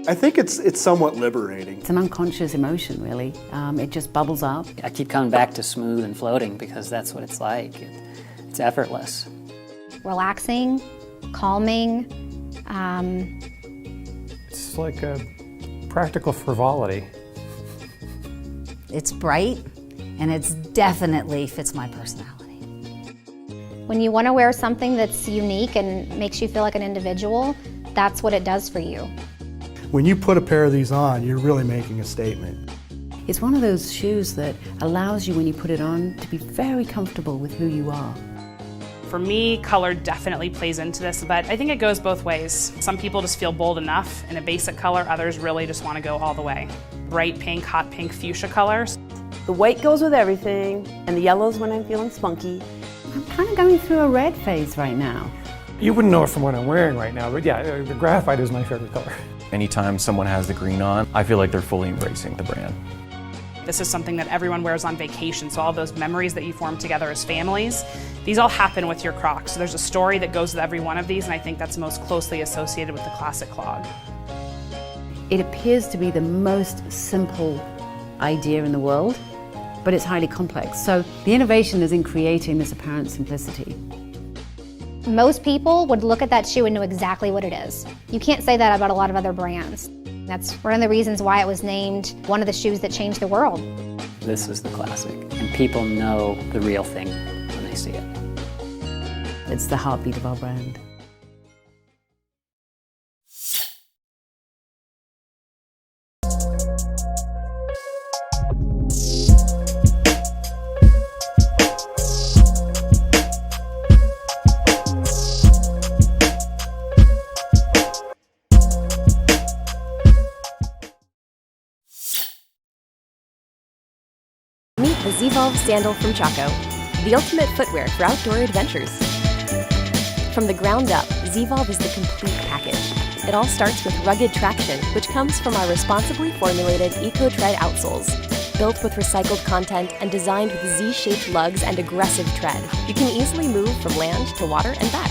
I think it's somewhat liberating. It's an unconscious emotion, really. It just bubbles up. I keep coming back to smooth and floating because that's what it's like. It's effortless. Relaxing, calming. It's like a practical frivolity. It's bright, and it definitely fits my personality. When you want to wear something that's unique and makes you feel like an individual, that's what it does for you. When you put a pair of these on, you're really making a statement. It's one of those shoes that allows you, when you put it on, to be very comfortable with who you are. For me, color definitely plays into this, but I think it goes both ways. Some people just feel bold enough in a basic color, others really just want to go all the way. Bright pink, hot pink, fuchsia colors. The white goes with everything, and the yellow's when I'm feeling spunky. I'm kind of going through a red phase right now. You wouldn't know it from what I'm wearing right now, but yeah, the graphite is my favorite color. Anytime someone has the green on, I feel like they're fully embracing the brand. This is something that everyone wears on vacation, so all those memories that you form together as families, these all happen with your Crocs. So there's a story that goes with every one of these, and I think that's most closely associated with the classic clog. It appears to be the most simple idea in the world, but it's highly complex. So the innovation is in creating this apparent simplicity. Most people would look at that shoe and know exactly what it is. You can't say that about a lot of other brands. That's one of the reasons why it was named one of the shoes that changed the world. This is the classic, and people know the real thing when they see it. It's the heartbeat of our brand. Meet the Zevolve sandal from Chaco, the ultimate footwear for outdoor adventures. From the ground up, Zevolve is the complete package. It all starts with rugged traction, which comes from our responsibly formulated EcoTread outsoles. Built with recycled content and designed with Z-shaped lugs and aggressive tread, you can easily move from land to water and back.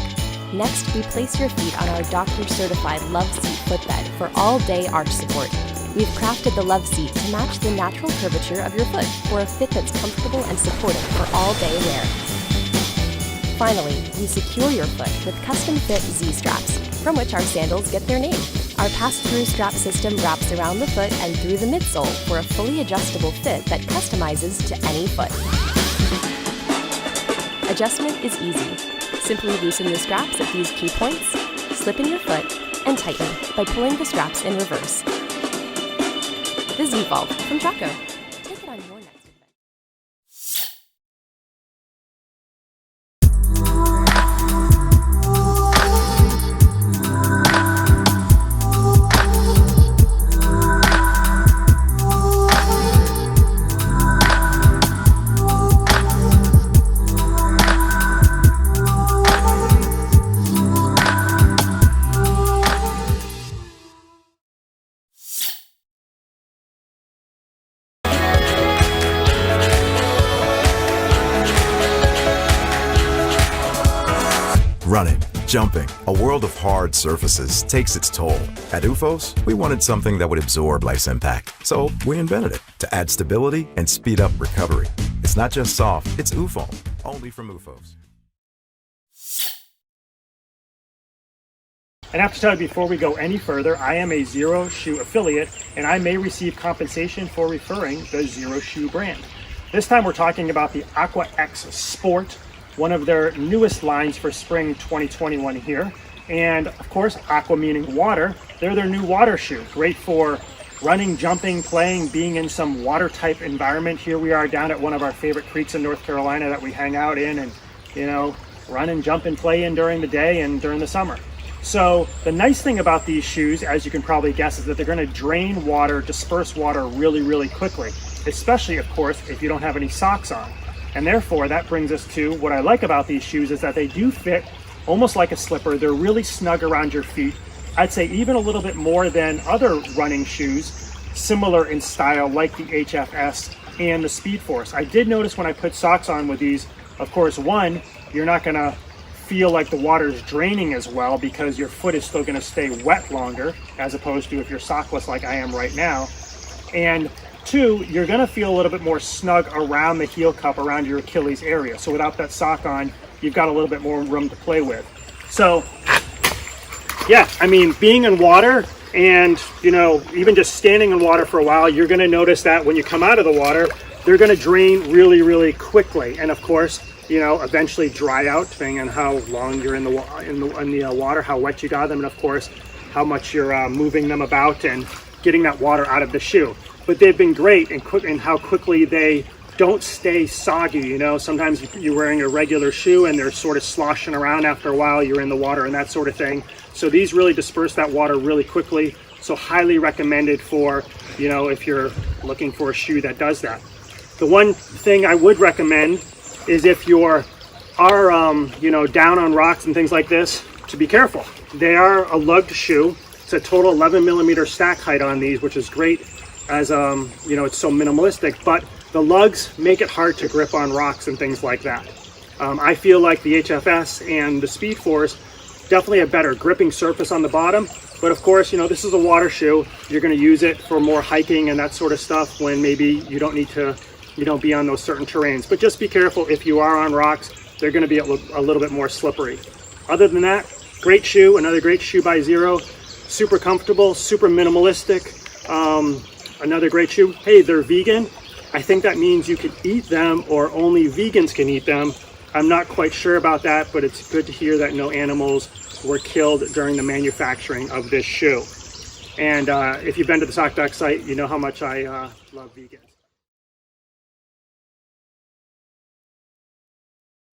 Next, we place your feet on our doctor-certified Love Seat footbed for all-day arch support. We've crafted the Love Seat to match the natural curvature of your foot for a fit that's comfortable and supportive for all-day wear. Finally, we secure your foot with custom-fit Z-straps, from which our sandals get their name. Our pass-through strap system wraps around the foot and through the midsole for a fully adjustable fit that customizes to any foot. Adjustment is easy. Simply loosen your straps at these key points, slip in your foot, and tighten by pulling the straps in reverse. The Zevolve from Chaco. Take it on your next adventure. Running, jumping, a world of hard surfaces takes its toll. At OOFOS, we wanted something that would absorb life's impact. So we invented it to add stability and speed up recovery. It's not just soft, it's OOFOAM, only from OOFOS. And I have to tell you, before we go any further, I am a Zero Shoe affiliate, and I may receive compensation for referring the Zero Shoe brand. This time we're talking about the Aqua X Sport, one of their newest lines for spring 2021 here. And of course, aqua meaning water. They're their new water shoe. Great for running, jumping, playing, being in some water type environment. Here we are down at one of our favorite creeks in North Carolina that we hang out in and, you know, run and jump and play in during the day and during the summer. So the nice thing about these shoes, as you can probably guess, is that they're going to drain water, disperse water really, really quickly, especially, of course, if you don't have any socks on. And therefore, that brings us to what I like about these shoes is that they do fit almost like a slipper. They're really snug around your feet. I'd say even a little bit more than other running shoes, similar in style, like the HFS and the Speed Force. I did notice when I put socks on with these, of course, one, you're not gonna feel like the water is draining as well because your foot is still going to stay wet longer, as opposed to if you're sockless like I am right now. And 2, you're going to feel a little bit more snug around the heel cup, around your Achilles area. So without that sock on, you've got a little bit more room to play with. So yeah, I mean, being in water and, you know, even just standing in water for a while, you're going to notice that when you come out of the water, they're going to drain really, really quickly. And of course, you know, eventually dry out, depending on how long you're in the water, how wet you got them, and of course, how much you're moving them about and getting that water out of the shoe. But they've been great in how quickly they don't stay soggy. You know, sometimes you're wearing a regular shoe and they're sort of sloshing around after a while, you're in the water and that sort of thing. So these really disperse that water really quickly. So highly recommended for, you know, if you're looking for a shoe that does that. The one thing I would recommend is if you are you know, down on rocks and things like this, to be careful. They are a lugged shoe. It's a total 11 millimeter stack height on these, which is great as you know, it's so minimalistic, but the lugs make it hard to grip on rocks and things like that. I feel like the HFS and the Speed Force definitely a better gripping surface on the bottom, but of course, you know, this is a water shoe. You're going to use it for more hiking and that sort of stuff when maybe you don't need to, you know, be on those certain terrains. But just be careful, if you are on rocks, they're going to be a little bit more slippery. Other than that, great shoe, another great shoe by Xero. Super comfortable, super minimalistic. Another great shoe. Hey, they're vegan. I think that means you could eat them or only vegans can eat them. I'm not quite sure about that, but it's good to hear that no animals were killed during the manufacturing of this shoe. And if you've been to the Sockback site, you know how much I love vegans.